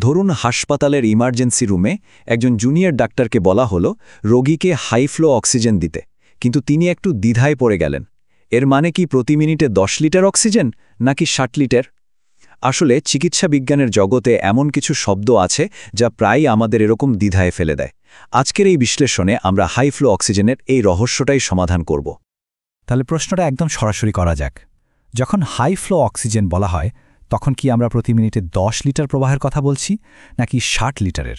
ধরুন হাসপাতালের ইমার্জেন্সি রুমে একজন জুনিয়র ডাক্তারকে বলা হলো রোগীকে হাই ফ্লো অক্সিজেন দিতে, কিন্তু তিনি একটু দ্বিধায় পড়ে গেলেন। এর মানে কি প্রতি মিনিটে 10 লিটার অক্সিজেন নাকি 60 লিটার? আসলে চিকিৎসা বিজ্ঞানের জগতে এমন কিছু শব্দ আছে যা প্রায়ই আমাদের এরকম দ্বিধায় ফেলে দেয়। আজকের এই বিশ্লেষণে আমরা হাই ফ্লো অক্সিজেনের এই রহস্যটাই সমাধান করব। তাহলে প্রশ্নটা একদম সরাসরি করা যাক। যখন হাই ফ্লো অক্সিজেন বলা হয় তখন কি আমরা প্রতি মিনিটে 10 লিটার প্রবাহের কথা বলছি নাকি 60 লিটারের?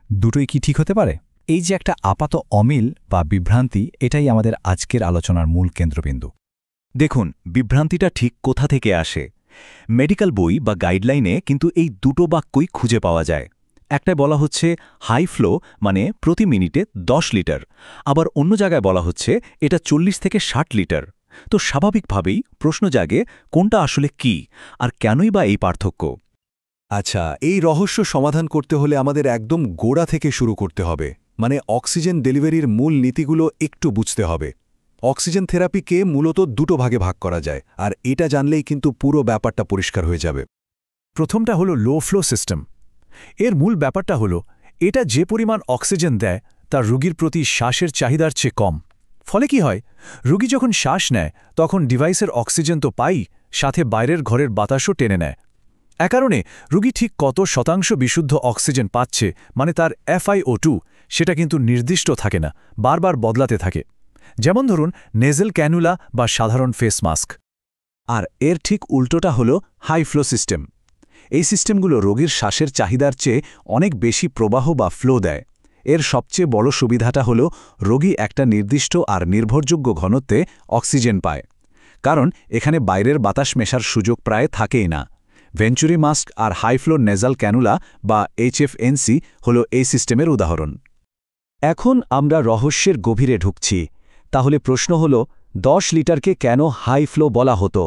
দুটোই কি ঠিক হতে পারে? এই যে একটা আপাত অমিল বা বিভ্রান্তি, এটাই আমাদের আজকের আলোচনার মূল কেন্দ্রবিন্দু। দেখুন, বিভ্রান্তিটা ঠিক কোথা থেকে আসে। মেডিকেল বই বা গাইডলাইনে কিন্তু এই দুটো বাক্যই খুঁজে পাওয়া যায়। একটায় বলা হচ্ছে হাই ফ্লো মানে প্রতি মিনিটে 10 লিটার, আবার অন্য জায়গায় বলা হচ্ছে এটা 40 থেকে 60 লিটার। তো স্বাভাবিকভাবেই প্রশ্ন জাগে কোনটা আসলে কি আর কেনই বা এই পার্থক্য। আচ্ছা, এই রহস্য সমাধান করতে হলে আমাদের একদম গোড়া থেকে শুরু করতে হবে, মানে অক্সিজেন ডেলিভারির মূল নীতিগুলো একটু বুঝতে হবে। অক্সিজেন থেরাপিকে মূলত দুটো ভাগে ভাগ করা যায়, আর এটা জানলেই কিন্তু পুরো ব্যাপারটা পরিষ্কার হয়ে যাবে। প্রথমটা হলো লো ফ্লো সিস্টেম। এর মূল ব্যাপারটা হলো এটা যে পরিমাণ অক্সিজেন দেয় তা রোগীর প্রতি শ্বাসের চাহিদার চেয়ে কম। ফলে কি হয়, রোগী যখন শ্বাস নেয় তখন ডিভাইসের অক্সিজেন তো পাই, সাথে বাইরের ঘরের বাতাসও টেনে নেয়। এ কারণে রোগী ঠিক কত শতাংশ বিশুদ্ধ অক্সিজেন পাচ্ছে, মানে তার FiO2, সেটা কিন্তু নির্দিষ্ট থাকে না, বারবার বদলাতে থাকে। যেমন ধরুন নেজেল ক্যানুলা বা সাধারণ ফেস মাস্ক। আর এর ঠিক উল্টোটা হলো হাই ফ্লো সিস্টেম। এই সিস্টেমগুলো রোগীর শ্বাসের চাহিদার চেয়ে অনেক বেশি প্রবাহ বা ফ্লো দেয়। এর সবচেয়ে বড় সুবিধাটা হলো রোগী একটা নির্দিষ্ট আর নির্ভরযোগ্য ঘনত্বে অক্সিজেন পায়, কারণ এখানে বাইরের বাতাস মেশার সুযোগ প্রায় থাকেই না। ভেঞ্চুরি মাস্ক আর হাই ফ্লো নেজাল ক্যানুলা বা HFNC হলো এই সিস্টেমের উদাহরণ। এখন আমরা রহস্যের গভীরে ঢুকছি। তাহলে প্রশ্ন হলো 10 লিটারকে কেন হাই ফ্লো বলা হতো?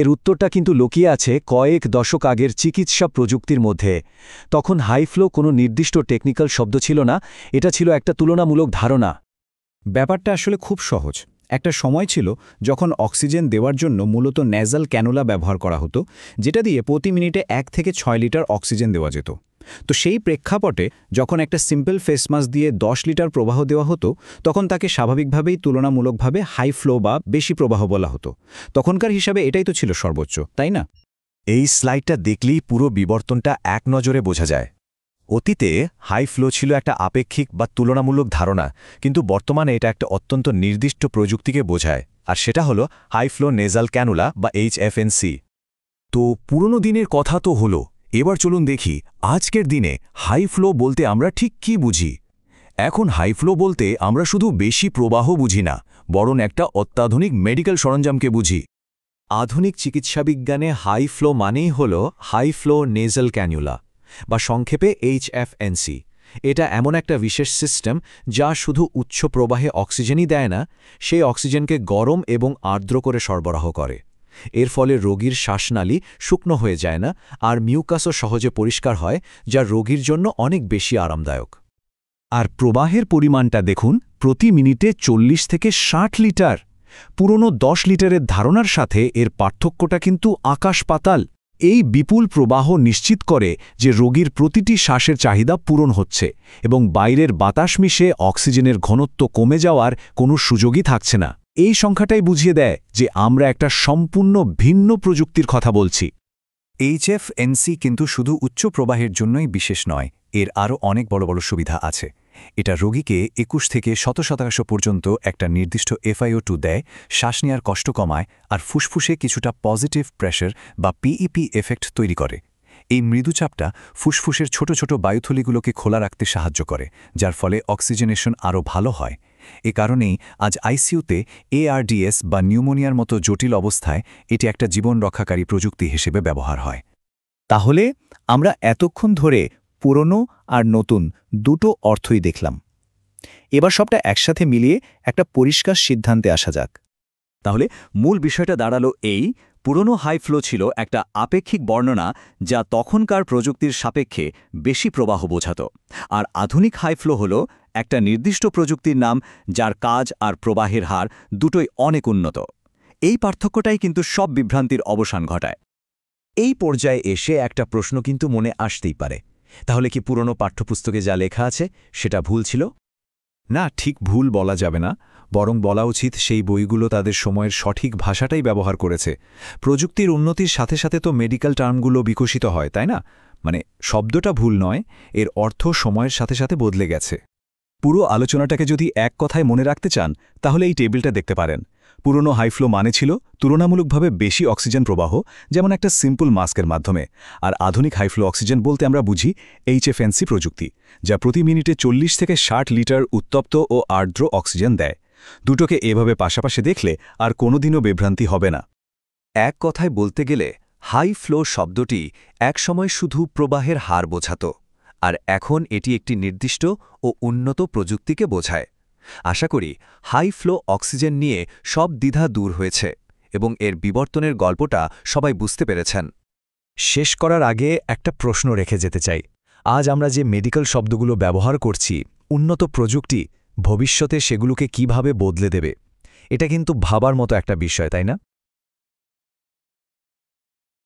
এর উত্তরটা কিন্তু লুকিয়ে আছে কয়েক দশক আগের চিকিৎসা প্রযুক্তির মধ্যে। তখন হাই ফ্লো কোনো নির্দিষ্ট টেকনিক্যাল শব্দ ছিল না, এটা ছিল একটা তুলনামূলক ধারণা। ব্যাপারটা আসলে খুব সহজ। একটা সময় ছিল যখন অক্সিজেন দেওয়ার জন্য মূলত নেজাল ক্যানুলা ব্যবহার করা হতো, যেটা দিয়ে প্রতি মিনিটে 1 থেকে 6 লিটার অক্সিজেন দেওয়া যেত। তো সেই প্রেক্ষাপটে যখন একটা সিম্পল ফেস মাস্ক দিয়ে 10 লিটার প্রবাহ দেওয়া হতো, তখন তাকে স্বাভাবিকভাবেই তুলনামূলকভাবে হাই ফ্লো বা বেশি প্রবাহ বলা হতো। তখনকার হিসাবে এটাই তো ছিল সর্বোচ্চ, তাই না? এই স্লাইডটা দেখলেই পুরো বিবর্তনটা এক নজরে বোঝা যায়। অতীতে হাই ফ্লো ছিল একটা আপেক্ষিক বা তুলনামূলক ধারণা, কিন্তু বর্তমানে এটা একটা অত্যন্ত নির্দিষ্ট প্রযুক্তিকে বোঝায়, আর সেটা হলো হাই ফ্লো নেজাল ক্যানুলা বা HFNC। তো পুরনো দিনের কথা তো হলো, এবার চলুন দেখি আজকের দিনে হাই ফ্লো বলতে আমরা ঠিক কি বুঝি। এখন হাই ফ্লো বলতে আমরা শুধু বেশি প্রবাহ বুঝি না, বরং একটা অত্যাধুনিক মেডিকেল সরঞ্জামকে বুঝি। আধুনিক চিকিৎসাবিজ্ঞানে হাই ফ্লো মানেই হল হাই ফ্লো নেজাল ক্যানুলা বা সংক্ষেপে HFNC। এটা এমন একটা বিশেষ সিস্টেম যা শুধু উচ্চ প্রবাহে অক্সিজেনই দেয় না, সেই অক্সিজেনকে গরম এবং আর্দ্র করে সরবরাহ করে। এর ফলে রোগীর শ্বাসনালী শুকনো হয়ে যায় না, আর মিউকাসও সহজে পরিষ্কার হয়, যা রোগীর জন্য অনেক বেশি আরামদায়ক। আর প্রবাহের পরিমাণটা দেখুন, প্রতি মিনিটে 40 থেকে 60 লিটার। পুরনো 10 লিটারের ধারণার সাথে এর পার্থক্যটা কিন্তু আকাশ পাতাল। এই বিপুল প্রবাহ নিশ্চিত করে যে রোগীর প্রতিটি শ্বাসের চাহিদা পূরণ হচ্ছে এবং বাইরের বাতাস মিশে অক্সিজেনের ঘনত্ব কমে যাওয়ার কোনো সুযোগই থাকছে না। এই সংখ্যাটাই বুঝিয়ে দেয় যে আমরা একটা সম্পূর্ণ ভিন্ন প্রযুক্তির কথা বলছি। HFNC কিন্তু শুধু উচ্চ প্রবাহের জন্যই বিশেষ নয়, এর আরও অনেক বড় বড় সুবিধা আছে। এটা রোগীকে 21 থেকে 100% পর্যন্ত একটা নির্দিষ্ট FiO2 দেয়, শ্বাস নেওয়ার কষ্ট কমায়, আর ফুসফুসে কিছুটা পজিটিভ প্রেশার বা PEP এফেক্ট তৈরি করে। এই মৃদুচাপটা ফুসফুসের ছোট ছোট বায়ুথলিগুলোকে খোলা রাখতে সাহায্য করে, যার ফলে অক্সিজেনেশন আরও ভালো হয়। এ কারণেই আজ আইসিইউতে ARDS বা নিউমোনিয়ার মতো জটিল অবস্থায় এটি একটা জীবন রক্ষাকারী প্রযুক্তি হিসেবে ব্যবহার হয়। তাহলে আমরা এতক্ষণ ধরে পুরনো আর নতুন দুটো অর্থই দেখলাম। এবার সবটা একসাথে মিলিয়ে একটা পরিষ্কার সিদ্ধান্তে আসা যাক। তাহলে মূল বিষয়টা দাঁড়ালো এই: পুরনো হাই ফ্লো ছিল একটা আপেক্ষিক বর্ণনা যা তখনকার প্রযুক্তির সাপেক্ষে বেশি প্রবাহ বোঝাত, আর আধুনিক হাই ফ্লো হল একটা নির্দিষ্ট প্রযুক্তির নাম যার কাজ আর প্রবাহের হার দুটোই অনেক উন্নত। এই পার্থক্যটাই কিন্তু সব বিভ্রান্তির অবসান ঘটায়। এই পর্যায়ে এসে একটা প্রশ্ন কিন্তু মনে আসতেই পারে, তাহলে কি পুরনো পাঠ্যপুস্তকে যা লেখা আছে সেটা ভুল ছিল? না, ঠিক ভুল বলা যাবে না, বরং বলা উচিত সেই বইগুলো তাদের সময়ের সঠিক ভাষাটাই ব্যবহার করেছে। প্রযুক্তির উন্নতির সাথে সাথে তো মেডিকেল টার্মগুলো বিকশিত হয়, তাই না? মানে শব্দটা ভুল নয়, এর অর্থ সময়ের সাথে সাথে বদলে গেছে। পুরো আলোচনাটাকে যদি এক কথায় মনে রাখতে চান তাহলে এই টেবিলটা দেখতে পারেন। পুরনো হাইফ্লো মানে ছিল তুলনামূলকভাবে বেশি অক্সিজেন প্রবাহ, যেমন একটা সিম্পল মাস্কের মাধ্যমে। আর আধুনিক হাইফ্লো অক্সিজেন বলতে আমরা বুঝি HFNC প্রযুক্তি, যা প্রতি মিনিটে 40 থেকে 60 লিটার উত্তপ্ত ও আর্দ্র অক্সিজেন দেয়। দুটোকে এভাবে পাশাপাশি দেখলে আর কোনোদিনও বিভ্রান্তি হবে না। এক কথায় বলতে গেলে হাই ফ্লো শব্দটি একসময় শুধু প্রবাহের হার বোঝাত, আর এখন এটি একটি নির্দিষ্ট ও উন্নত প্রযুক্তিকে বোঝায়। আশা করি হাই ফ্লো অক্সিজেন নিয়ে সব দ্বিধা দূর হয়েছে এবং এর বিবর্তনের গল্পটা সবাই বুঝতে পেরেছেন। শেষ করার আগে একটা প্রশ্ন রেখে যেতে চাই। আজ আমরা যে মেডিকেল শব্দগুলো ব্যবহার করছি, উন্নত প্রযুক্তি ভবিষ্যতে সেগুলোকে কিভাবে বদলে দেবে, এটা কিন্তু ভাবার মতো একটা বিষয়, তাই না?